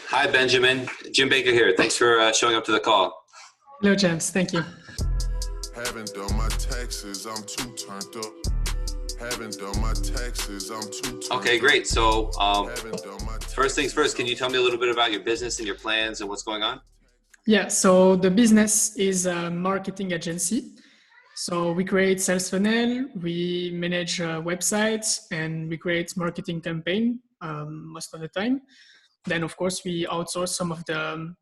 Hi, Benjamin. Jim Baker here. Thanks for showing up to the call. Hello, James. Thank you. Haven't done my taxes, I'm too turned up. Haven't done my taxes, I'm too turned Okay, great. So Haven't done my first things first, can you tell me a little bit about your business and your plans and what's going on? Yeah, so the business is a marketing agency. So we create sales funnel, we manage websites, and we create marketing campaign most of the time. Then, of course, we outsource some of the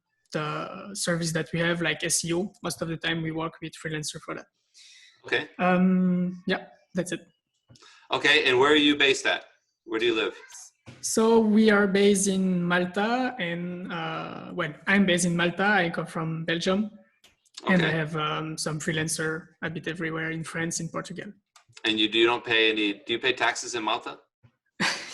service that we have, like SEO. Most of the time, we work with freelancer for that. Okay. Yeah, that's it. Okay, and where are you based at? Where do you live? So we are based in Malta, and I'm based in Malta. I come from Belgium, and I Okay. have some freelancer a bit everywhere in France, in Portugal. And you don't pay any, do you pay taxes in Malta?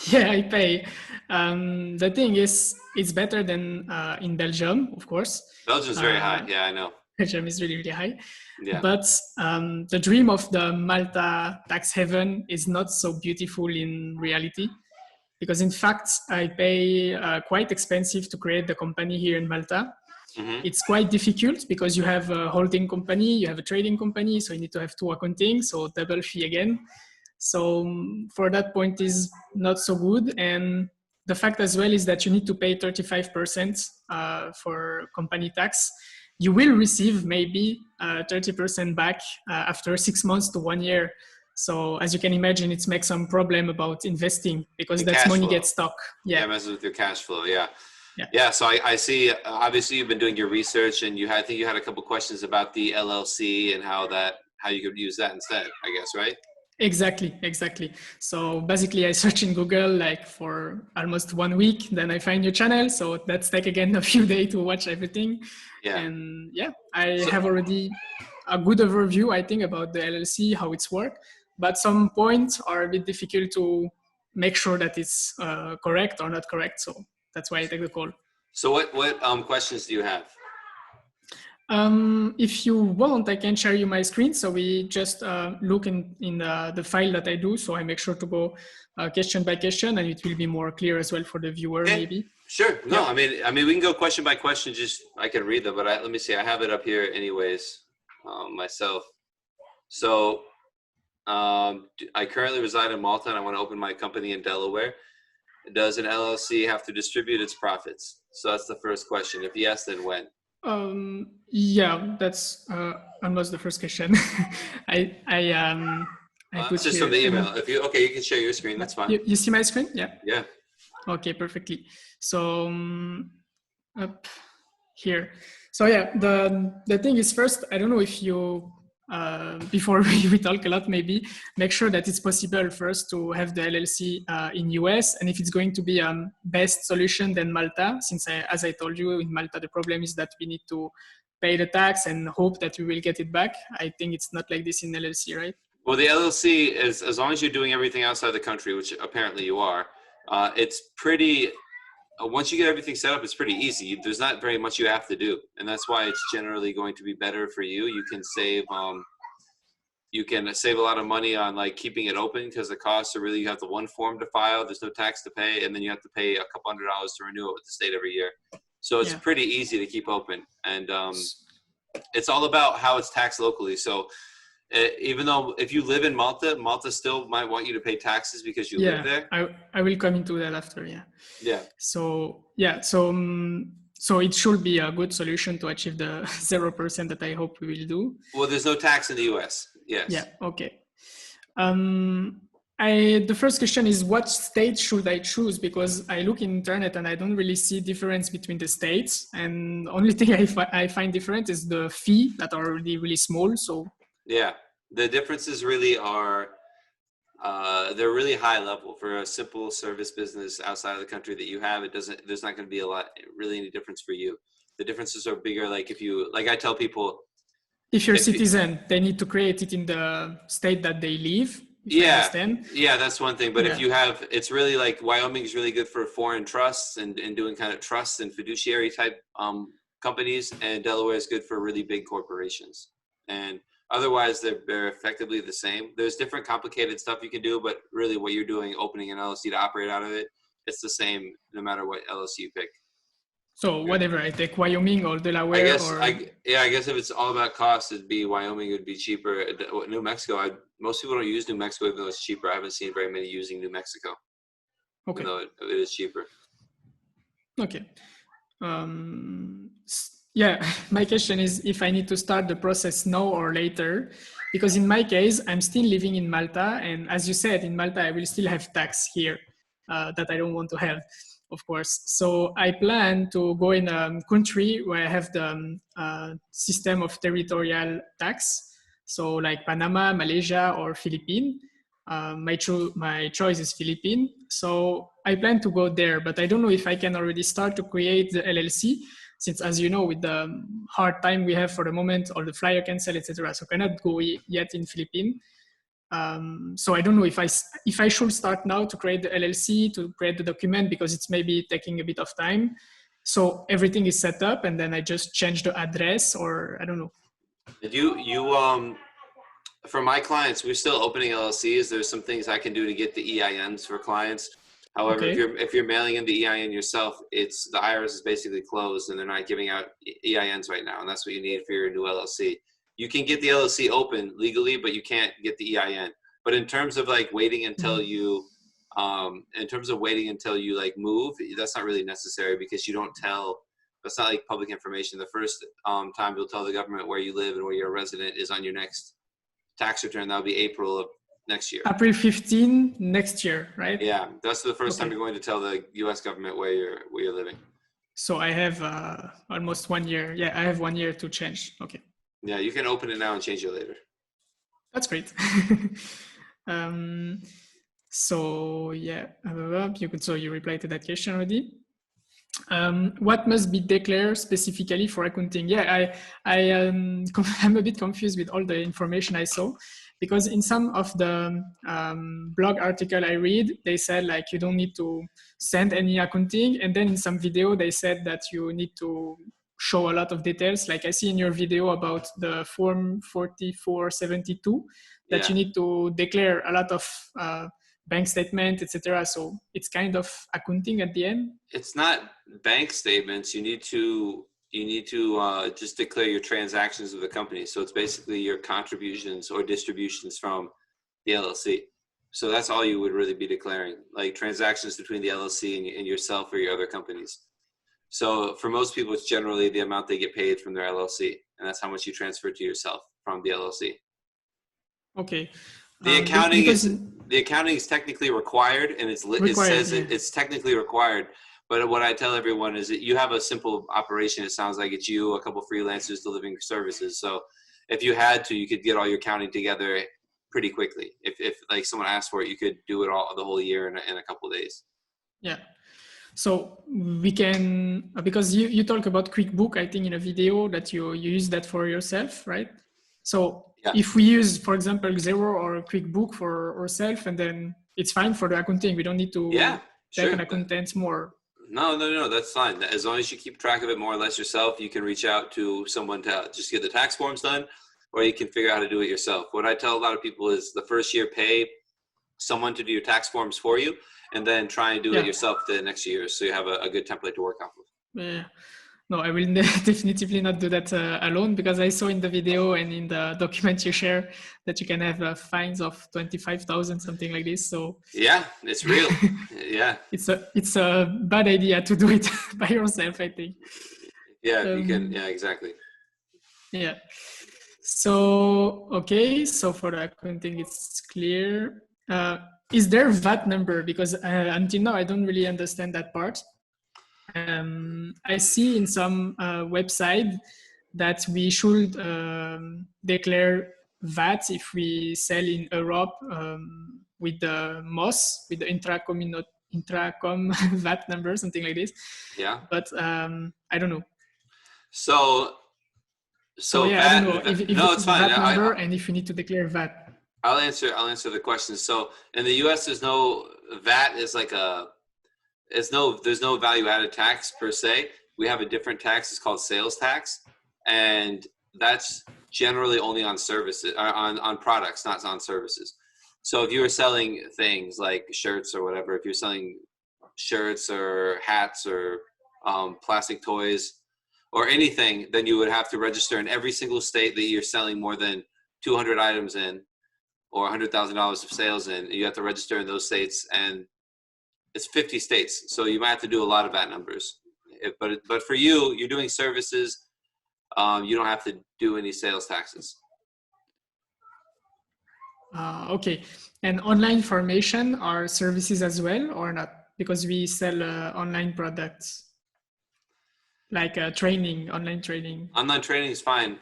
Yeah, I pay. The thing is, it's better than in Belgium, of course. Belgium's very high. Yeah, I know. Belgium is really, really high. Yeah. But the dream of the Malta tax haven is not so beautiful in reality. Because in fact, I pay quite expensive to create the company here in Malta. Mm-hmm. It's quite difficult because you have a holding company, you have a trading company, so you need to have two accounting, so double fee again. So for that point is not so good. And the fact as well is that you need to pay 35% for company tax. You will receive maybe 30% back after 6 months to 1 year. So as you can imagine, it makes some problem about investing because And that's cash money flow. gets stuck. Yeah, Yeah. messes with your cash flow. Yeah. Yeah. Yeah. So I see, obviously you've been doing your research and I think you had a couple questions about the LLC and how you could use that instead, I guess, right? Exactly. So basically I search in Google like for almost 1 week, then I find your channel. So that's take again a few days to watch everything. Yeah. And yeah, I have already a good overview, I think, about the LLC, how it's work, but some points are a bit difficult to make sure that it's correct or not correct. So that's why I take the call. So what questions do you have? If you want, I can share you my screen. So we just look in the file that I do. So I make sure to go question by question, and it will be more clear as well for the viewer, Okay. maybe. Sure. No, Yeah. I mean, we can go question by question. Just I can read them, but let me see. I have it up here anyways, myself. So I currently reside in Malta, and I want to open my company in Delaware. Does an LLC have to distribute its profits? So that's the first question. If yes, then when? Yeah, that's almost the first question. I put That's just here. from the email. If you okay, you can share your screen. That's fine. You see my screen? Yeah. Yeah. Okay, perfectly. So up here. So yeah, the thing is, first, I don't know if you before we talk a lot, maybe make sure that it's possible first to have the LLC in US, and if it's going to be best solution than Malta, since as I told you, in Malta the problem is that we need to pay the tax and hope that we will get it back. I think it's not like this in LLC, right? Well, the LLC is, as long as you're doing everything outside the country, which apparently you are, it's pretty. Once you get everything set up, it's pretty easy. There's not very much you have to do, and that's why it's generally going to be better for you. You can save a lot of money on like keeping it open because the costs are really, you have the one form to file, there's no tax to pay, and then you have to pay a couple $100 to renew it with the state every year. So it's pretty easy to keep open, and it's all about how it's taxed locally. So even though if you live in Malta, Malta still might want you to pay taxes because you live there. I will come into that after. Yeah. So it should be a good solution to achieve the 0% that I hope we will do. Well, there's no tax in the US. Yes. Yeah. Okay. The first question is, what state should I choose? Because I look in internet and I don't really see difference between the states. And the only thing I find different is the fee that are really, really small. So yeah, the differences really are, they're really high level for a simple service business outside of the country that you have. There's not going to be really any difference for you. The differences are bigger. Like I tell people, if you're a citizen, they need to create it in the state that they live. Yeah, that's one thing. But if you have, it's really like Wyoming is really good for foreign trusts and doing kind of trusts and fiduciary type companies, and Delaware is good for really big corporations. And otherwise, they're effectively the same. There's different complicated stuff you can do, but really what you're doing, opening an LLC to operate out of it, it's the same no matter what LLC you pick. So whatever, I take Wyoming or Delaware I guess if it's all about cost, it'd be Wyoming would be cheaper. New Mexico, most people don't use New Mexico even though it's cheaper. I haven't seen very many using New Mexico, okay. even though it is cheaper. Okay. Yeah, my question is if I need to start the process now or later, because in my case, I'm still living in Malta. And as you said, in Malta, I will still have tax here that I don't want to have, of course. So I plan to go in a country where I have the system of territorial tax. So like Panama, Malaysia, or Philippines. My choice is Philippines. So I plan to go there, but I don't know if I can already start to create the LLC, since as you know, with the hard time we have for the moment, or the flyer cancel, etc. So cannot go yet in Philippines. So I don't know if I should start now to create the LLC, to create the document, because it's maybe taking a bit of time. So everything is set up and then I just change the address, or I don't know. For my clients, we're still opening LLCs. There's some things I can do to get the EINs for clients. However, Okay. if you're mailing in the EIN yourself, the IRS is basically closed and they're not giving out EINs right now, and that's what you need for your new LLC. You can get the LLC open legally, but you can't get the EIN. But in terms of like waiting until you, like move, that's not really necessary because you don't tell. That's not like public information. The first time you'll tell the government where you live and where you're a resident is on your next tax return. That'll be April of next year. April 15 next year, right? Yeah, that's the first time you're going to tell the U.S. government where you're living. So I have almost 1 year. Yeah, I have 1 year to change. Okay. Yeah, you can open it now and change it later. That's great. So yeah, you replied to that question already. What must be declared specifically for accounting? Yeah, I'm a bit confused with all the information I saw, because in some of the blog article I read, they said like you don't need to send any accounting, and then in some video they said that you need to show a lot of details. Like I see in your video about the form 4472 that you need to declare a lot of bank statement, etc. So it's kind of accounting at the end. It's not bank statements. You need to just declare your transactions of the company. So it's basically your contributions or distributions from the LLC. So that's all you would really be declaring, like transactions between the LLC and yourself or your other companies. So for most people, it's generally the amount they get paid from their LLC, and that's how much you transfer to yourself from the LLC. Okay. The accounting is technically required, and it's technically required. But what I tell everyone is that you have a simple operation. It sounds like it's you, a couple freelancers delivering services. So if you had to, you could get all your accounting together pretty quickly. If like someone asked for it, you could do it all the whole year in a couple of days. Yeah. So we can, because you talk about QuickBook, I think in a video that you use that for yourself, right? So if we use, for example, Xero or QuickBook for ourselves, and then it's fine for the accounting. We don't need to take an accountant more. No, that's fine. As long as you keep track of it more or less yourself, you can reach out to someone to just get the tax forms done, or you can figure out how to do it yourself. What I tell a lot of people is the first year, pay someone to do your tax forms for you, and then try and do it yourself the next year, so you have a good template to work off of. Yeah. No, I will definitively not do that alone, because I saw in the video and in the document you share that you can have fines of 25,000, something like this. So yeah, it's real. Yeah, it's a bad idea to do it by yourself, I think. Yeah, you can. Yeah, exactly. Yeah. So okay, so for the accounting, it's clear. Is there VAT number? Because until now I don't really understand that part. I see in some website that we should declare VAT if we sell in Europe with the MOS, with the intracom VAT number, something like this. Yeah. But I don't know. So yeah, VAT, I don't know if it's fine. VAT number and if you need to declare VAT. I'll answer the question. So in the US, there's no VAT is like there's no value added tax per se. We have a different tax. It's called sales tax, and that's generally only on services, on products, not on services. So if you were selling things like shirts or whatever, if you're selling shirts or hats or plastic toys, or anything, then you would have to register in every single state that you're selling more than 200 items in, or $100,000 of sales in. You have to register in those states, and it's 50 states. So you might have to do a lot of VAT numbers. But for you, you're doing services. You don't have to do any sales taxes. Okay. And online formation are services as well or not? Because we sell online products. Like online training. Online training is fine.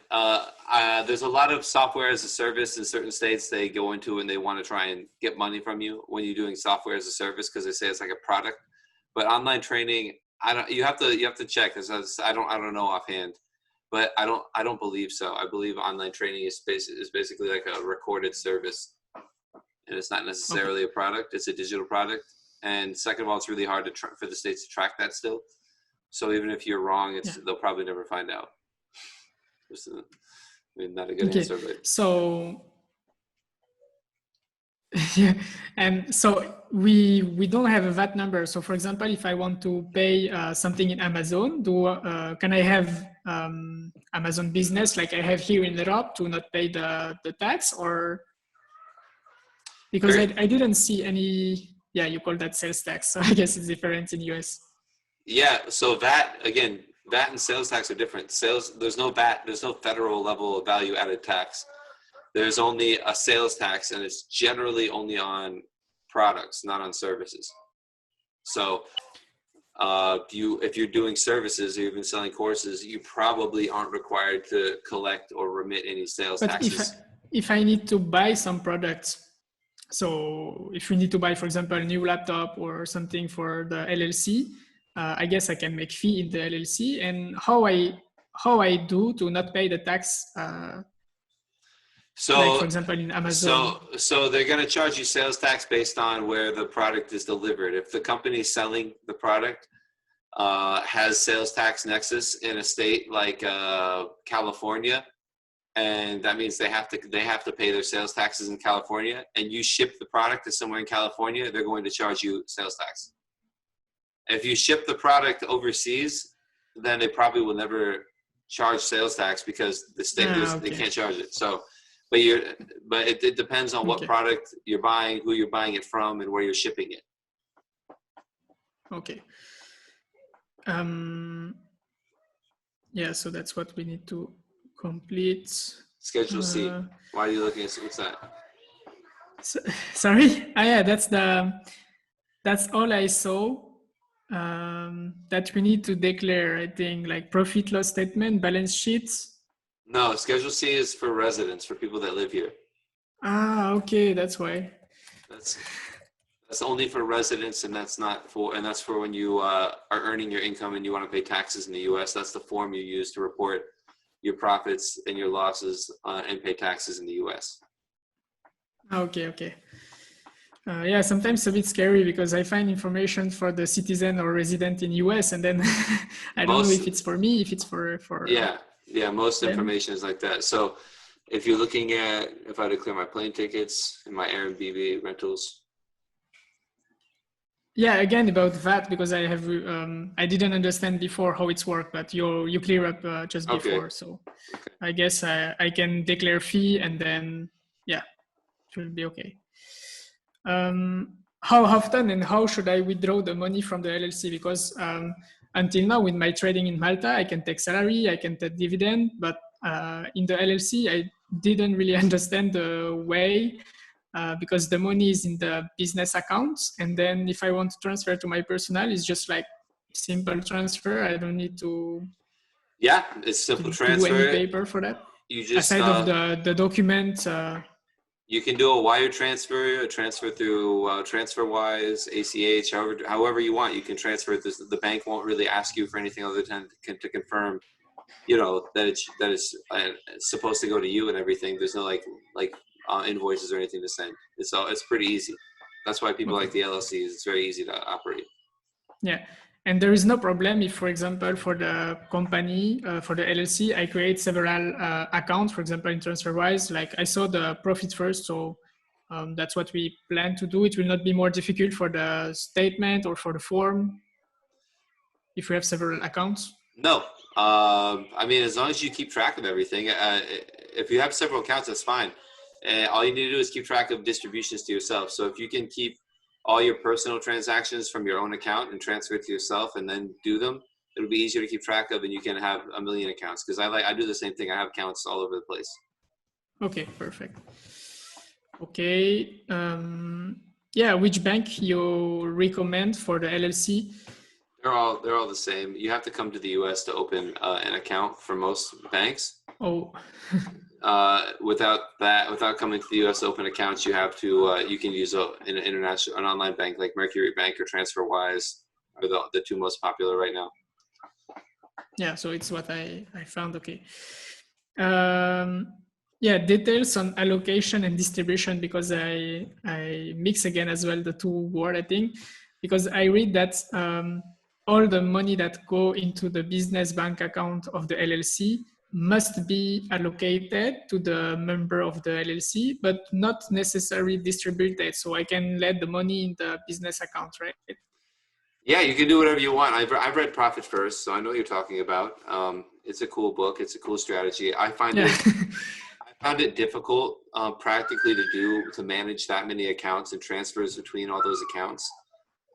There's a lot of software as a service in certain states they go into and they want to try and get money from you when you're doing software as a service because they say it's like a product. But online training, you have to check. I don't know offhand, but I don't believe so. I believe online training is basically like a recorded service, and it's not necessarily a product. It's a digital product. And second of all, it's really hard for the states to track that still. So even if you're wrong, they'll probably never find out. Not a good answer, but so yeah, and so we don't have a VAT number. So for example, if I want to pay something in Amazon, can I have Amazon Business like I have here in Europe to not pay the tax, or because I didn't see any? Yeah, you call that sales tax. So I guess it's different in US. Yeah, so VAT and sales tax are different. There's no VAT, there's no federal level of value added tax. There's only a sales tax, and it's generally only on products, not on services. So if you're doing services or you've been selling courses, you probably aren't required to collect or remit any sales taxes. If I need to buy some products, so if we need to buy, for example, a new laptop or something for the LLC, I guess I can make fee in the LLC, and how I do to not pay the tax. Like for example in Amazon. So they're going to charge you sales tax based on where the product is delivered. If the company selling the product has sales tax nexus in a state like California, and that means they have to pay their sales taxes in California, and you ship the product to somewhere in California, they're going to charge you sales tax. If you ship the product overseas, then they probably will never charge sales tax because the state they can't charge it. So, but it depends on what product you're buying, who you're buying it from, and where you're shipping it. Okay. Yeah, so that's what we need to complete. Schedule C. Why are you looking at what's that? Sorry. Yeah, that's all I saw. That we need to declare, I think, like profit loss statement, balance sheets. No, Schedule C is for residents, for people that live here. Okay, that's why. That's only for residents, and that's for when you are earning your income and you want to pay taxes in the U.S. That's the form you use to report your profits and your losses and pay taxes in the U.S. Okay. Yeah, sometimes it's a bit scary because I find information for the citizen or resident in US, and then I don't know if it's for me, if it's for most them. Information is like that. So if you're looking at, if I declare my plane tickets and my Airbnb rentals. Yeah, again about VAT, because I have I didn't understand before how it's worked, but you clear up just before, so I guess I can declare fee, and then it should be okay. How often and how should I withdraw the money from the LLC? Because until now, with my trading in Malta, I can take salary, I can take dividend, but in the LLC, I didn't really understand the way because the money is in the business accounts, and then if I want to transfer to my personal, it's just like simple transfer. I don't need to. Yeah, it's simple transfer. Do any paper for that? You just aside of the document. You can do a wire transfer, a transfer through TransferWise, ACH, however you want. You can transfer it. The bank won't really ask you for anything other than to confirm, that it's supposed to go to you and everything. There's no like invoices or anything to send. It's pretty easy. That's why people like the LLCs. It's very easy to operate. Yeah. And there is no problem if, for example, for the company, for the LLC, I create several accounts, for example, in TransferWise, like I saw the profit first. So that's what we plan to do. It will not be more difficult for the statement or for the form. if we have several accounts? No. I mean, as long as you keep track of everything, if you have several accounts, that's fine. All you need to do is keep track of distributions to yourself. So if you can keep all your personal transactions from your own account and transfer it to yourself and then do them, it'll be easier to keep track of, and you can have a million accounts. Because I do the same thing. I have accounts all over the place. Okay, perfect. Okay. Yeah, which bank you recommend for the LLC? They're all the same. You have to come to the US to open an account for most banks. Oh. Without coming to the US to open accounts, you have to you can use an online bank like Mercury Bank or TransferWise are the two most popular right now. Yeah, so it's what I found. Okay. Yeah, details on allocation and distribution, because I mix again as well the two words, I think, because I read that all the money that go into the business bank account of the LLC must be allocated to the member of the LLC, but not necessarily distributed. So I can let the money in the business account, right? Yeah, you can do whatever you want. I've read Profit First, so I know what you're talking about. It's a cool book. It's a cool strategy. I found it difficult practically to manage that many accounts and transfers between all those accounts.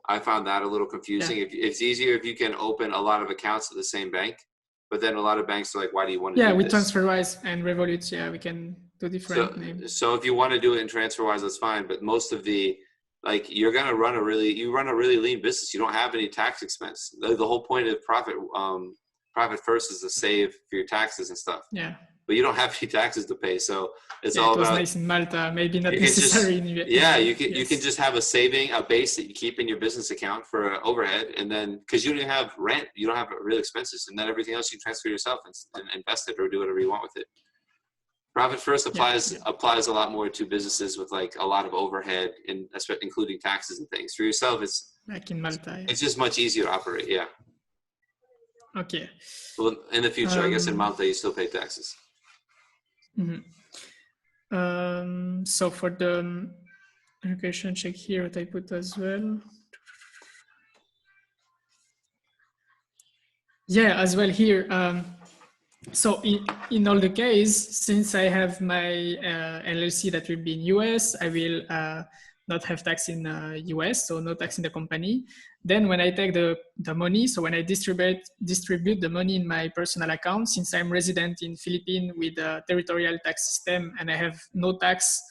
I found that a little confusing. Yeah. It's easier if you can open a lot of accounts at the same bank, but then a lot of banks are like, why do you want to do this? Yeah, with TransferWise and Revolut, yeah, we can do different names. So if you want to do it in TransferWise, that's fine. But most of the, like, you're going to run a really lean business. You don't have any tax expense. The whole point of Profit First is to save for your taxes and stuff. Yeah. But you don't have any taxes to pay, so it's all about. It was nice in Malta, maybe not necessary in US. Yeah, you can just have a base that you keep in your business account for overhead, and then because you don't have rent, you don't have real expenses, and then everything else you transfer yourself and invest it or do whatever you want with it. Profit First applies a lot more to businesses with like a lot of overhead, and including taxes and things. For yourself, it's like in Malta. It's just much easier to operate. Yeah. Okay. Well, in the future, I guess in Malta you still pay taxes. Mm-hmm. So for the allocation, check here what I put as well. Yeah, as well here. So in all the case, since I have my LLC that will be in US, I will not have tax in US, so no tax in the company. Then when I take the money, so when I distribute the money in my personal account, since I'm resident in Philippines with a territorial tax system and I have no tax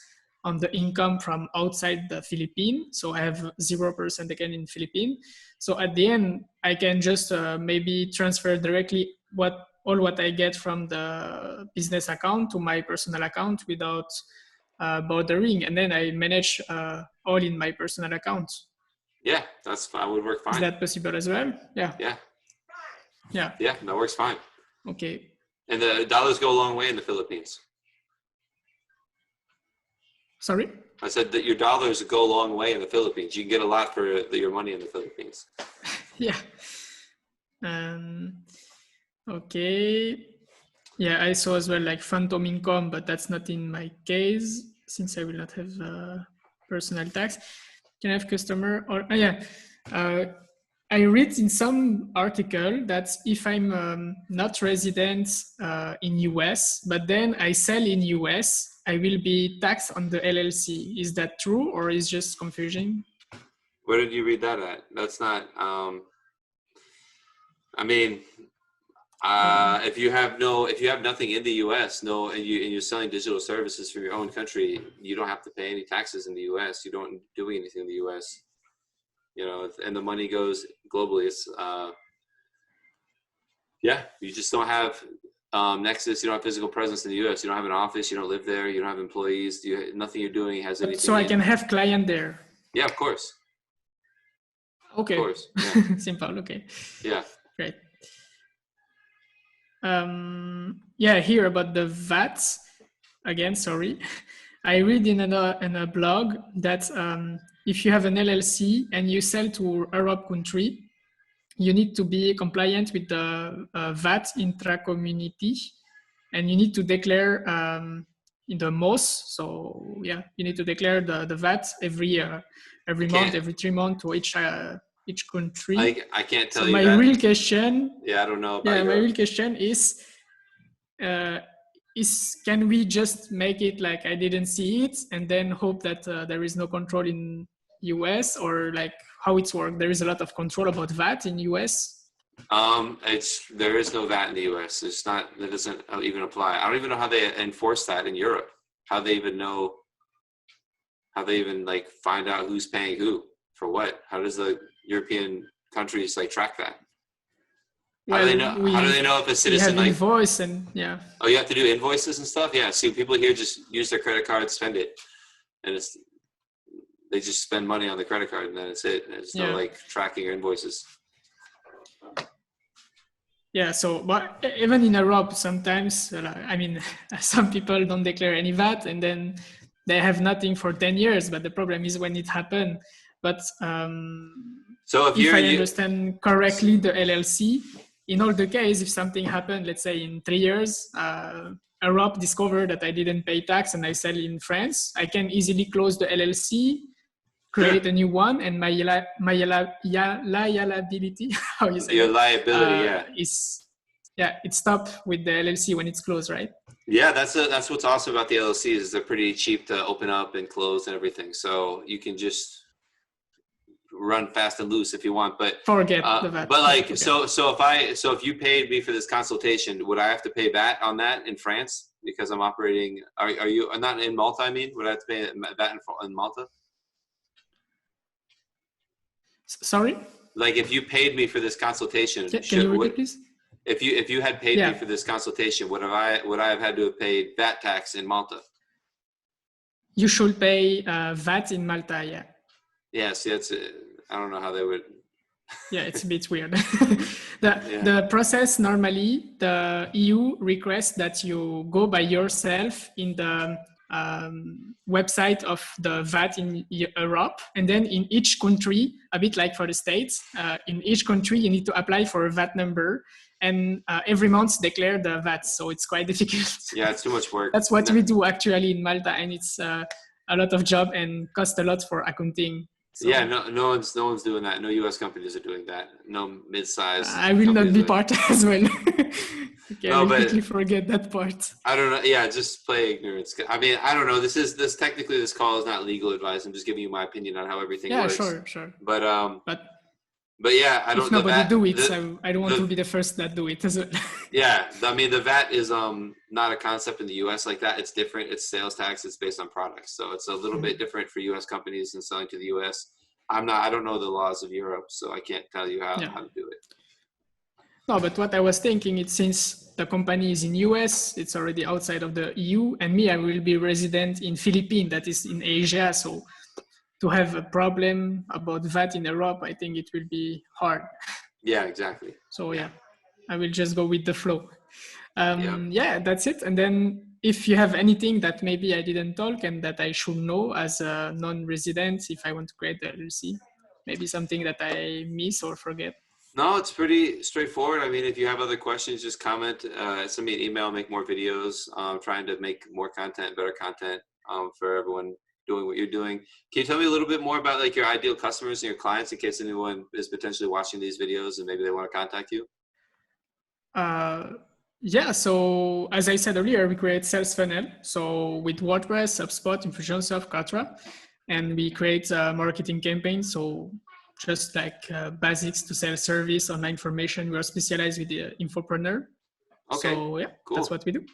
on the income from outside the Philippines, so I have 0% again in Philippines. So at the end, I can just maybe transfer directly all what I get from the business account to my personal account without bothering, and then I manage all in my personal account. Yeah, that would work fine. Is that possible as well? Yeah. Yeah. Yeah. Yeah, that works fine. Okay. And the dollars go a long way in the Philippines. Sorry? I said that your dollars go a long way in the Philippines. You can get a lot for your money in the Philippines. Yeah. Okay. Yeah, I saw as well like phantom income, but that's not in my case since I will not have personal tax. Can I have customer or I read in some article that if I'm not resident in US, but then I sell in US, I will be taxed on the LLC. Is that true or is just confusing? Where did you read that at? That's not. I mean, if you have nothing in the U.S., and you're selling digital services from your own country, you don't have to pay any taxes in the U.S. You don't do anything in the U.S. And the money goes globally. It's you just don't have nexus. You don't have physical presence in the U.S. You don't have an office. You don't live there. You don't have employees. Nothing you're doing has anything. So I can have client there. Yeah, of course. Okay. Of course. Yeah. Simple. Okay. Yeah. Great. Here about the VATS again. Sorry, I read in a blog that if you have an LLC and you sell to Arab country, you need to be compliant with the VAT intra-community, and you need to declare in the MOS. So yeah, you need to declare the VAT every month, every 3 months to each each country. I can't tell so you my that. real question. Yeah, I don't know about Yeah, my Europe. real question is can we just make it like I didn't see it and then hope that there is no control in US, or like how it's worked? There is a lot of control about VAT in US. There is no VAT in the US. It's not, that doesn't even apply. I don't even know how they enforce that in Europe. How they even like find out who's paying who for what? How does the European countries like track that? How do they know if a citizen have invoice and yeah. Oh, you have to do invoices and stuff? Yeah. See, people here just use their credit card, spend it, and they just spend money on the credit card, and then it's it. There's no like tracking your invoices. Yeah. So, but even in Europe, sometimes I mean, some people don't declare any VAT, and then they have nothing for 10 years. But the problem is when it happened. But so if I understand correctly, the LLC. In all the case, if something happened, let's say in 3 years, Europe discovered that I didn't pay tax and I sell in France, I can easily close the LLC, create a new one, and my liability, how you say your it, liability, it stopped with the LLC when it's closed, right? Yeah, that's what's awesome about the LLCs is they're pretty cheap to open up and close and everything. So you can just run fast and loose if you want, but forget the VAT. But like, so if you paid me for this consultation, would I have to pay VAT on that in France because I'm operating? Are you not in Malta? I mean, would I have to pay VAT in Malta? Sorry. Like, if you paid me for this consultation, can you repeat, please? If you had paid me for this consultation, would I have had to have paid VAT tax in Malta? You should pay VAT in Malta, yeah. Yeah, see, I don't know how they would. Yeah, it's a bit weird. The process, normally, the EU requests that you go by yourself in the website of the VAT in Europe. And then in each country, a bit like for the States, in each country, you need to apply for a VAT number. And every month declare the VAT. So it's quite difficult. Yeah, it's too much work. That's what we do actually in Malta. And it's a lot of job and cost a lot for accounting. So, yeah, no one's doing that. No U.S. companies are doing that. No mid-size. I will not be part as well. Okay, no, I will quickly forget that part. I don't know. Yeah, just play ignorance. I mean, I don't know. This technically, this call is not legal advice. I'm just giving you my opinion on how everything works. Yeah, sure. But yeah, I don't. If nobody do it, so I don't want to be the first that do it as well. Yeah, I mean, the VAT is not a concept in the U.S. like that. It's different. It's sales tax. It's based on products, so it's a little bit different for U.S. companies and selling to the U.S. I don't know the laws of Europe, so I can't tell you how to do it. No, but what I was thinking is since the company is in US, it's already outside of the EU, and me, I will be resident in Philippines, that is in Asia. So to have a problem about VAT in Europe, I think it will be hard. Yeah, exactly. So yeah, I will just go with the flow. Yeah, that's it. And then if you have anything that maybe I didn't talk and that I should know as a non-resident, if I want to create the LLC, maybe something that I miss or forget. No, it's pretty straightforward. I mean, if you have other questions, just comment, send me an email, make more videos. Trying to make more content, better content for everyone doing what you're doing. Can you tell me a little bit more about like your ideal customers and your clients in case anyone is potentially watching these videos and maybe they want to contact you? Yeah, so as I said earlier, we create sales funnel. So with WordPress, HubSpot, Infusionsoft, Katra, and we create a marketing campaign. So just like basics to sell service, online formation. We are specialized with the infopreneur. Okay. So yeah, cool. That's what we do.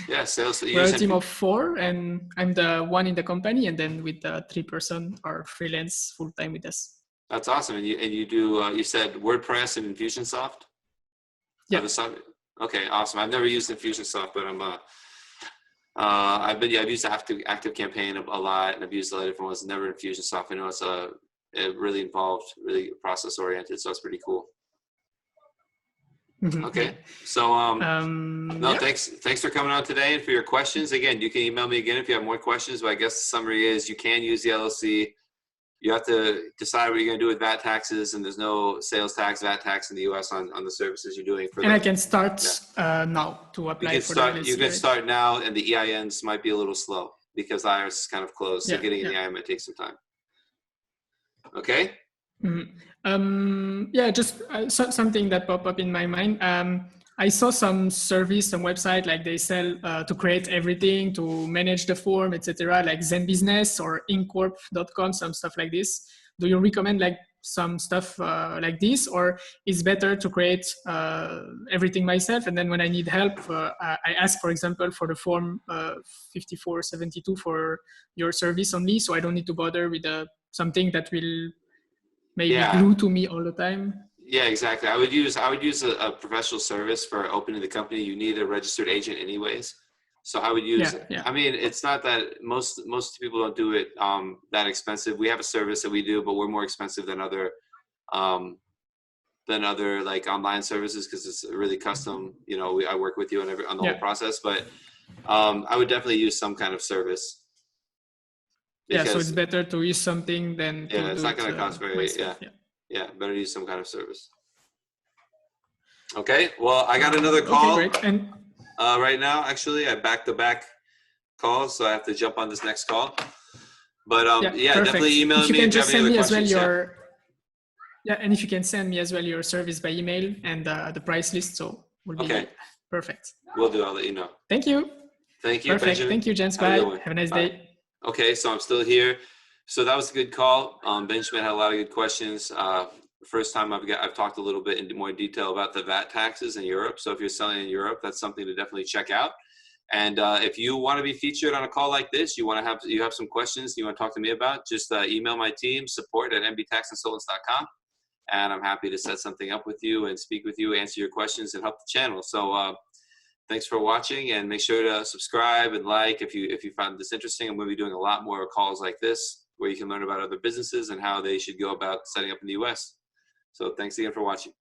Yeah, sales. We're a team of 4, and I'm the one in the company, and then with the 3% are freelance full time with us. That's awesome. And you do you said WordPress and Infusionsoft? Yeah. Okay, awesome. I've never used Infusionsoft, but I've used Active Campaign a lot, and I've used a lot of different ones. Never Infusionsoft. I know it's really involved, really process oriented, so it's pretty cool. Mm-hmm. Okay, so thanks for coming on today and for your questions. Again, you can email me again if you have more questions, but I guess the summary is you can use the LLC. You have to decide what you're going to do with VAT taxes, and there's no sales tax, VAT tax in the U.S. on the services you're doing. And I can start now to apply for the LLC. You can start now, and the EINs might be a little slow because IRS is kind of closed, so getting an EIN might take some time. Okay? Yeah, just something that popped up in my mind. I saw some service, some website, like they sell to create everything, to manage the form, etc. Like Zen Business or incorp.com, some stuff like this. Do you recommend like some stuff like this, or is better to create everything myself, and then when I need help, I ask, for example, for the form 5472 for your service only, so I don't need to bother with something that will maybe Yeah. glue to me all the time? Yeah, exactly. I would use a professional service for opening the company. You need a registered agent anyways. So I would use, I mean, it's not that most people don't do it that expensive. We have a service that we do, but we're more expensive than other like online services because it's really custom. You know, I work with you on the whole process, but I would definitely use some kind of service. Because, so it's better to use something than to it's not going to cost very better to use some kind of service. Okay, well, I got another call. Okay, great. And right now, actually, I back-to-back calls, so I have to jump on this next call. But definitely email me if you have any other questions. And if you can send me as well your service by email and the price list, so will be perfect. Will do. I'll let you know. Thank you. Thank you, Perfect. Benjamin. Thank you, gents. Bye. Have a nice day. Okay, so I'm still here. So that was a good call. Benjamin had a lot of good questions. First time I've talked a little bit in more detail about the VAT taxes in Europe. So if you're selling in Europe, that's something to definitely check out. And if you want to be featured on a call like this, you have some questions you want to talk to me about, just email my team, support@mbtaxconsultants.com. And I'm happy to set something up with you and speak with you, answer your questions, and help the channel. So thanks for watching, and make sure to subscribe and like if you found this interesting. I'm going to be doing a lot more calls like this where you can learn about other businesses and how they should go about setting up in the US. So thanks again for watching.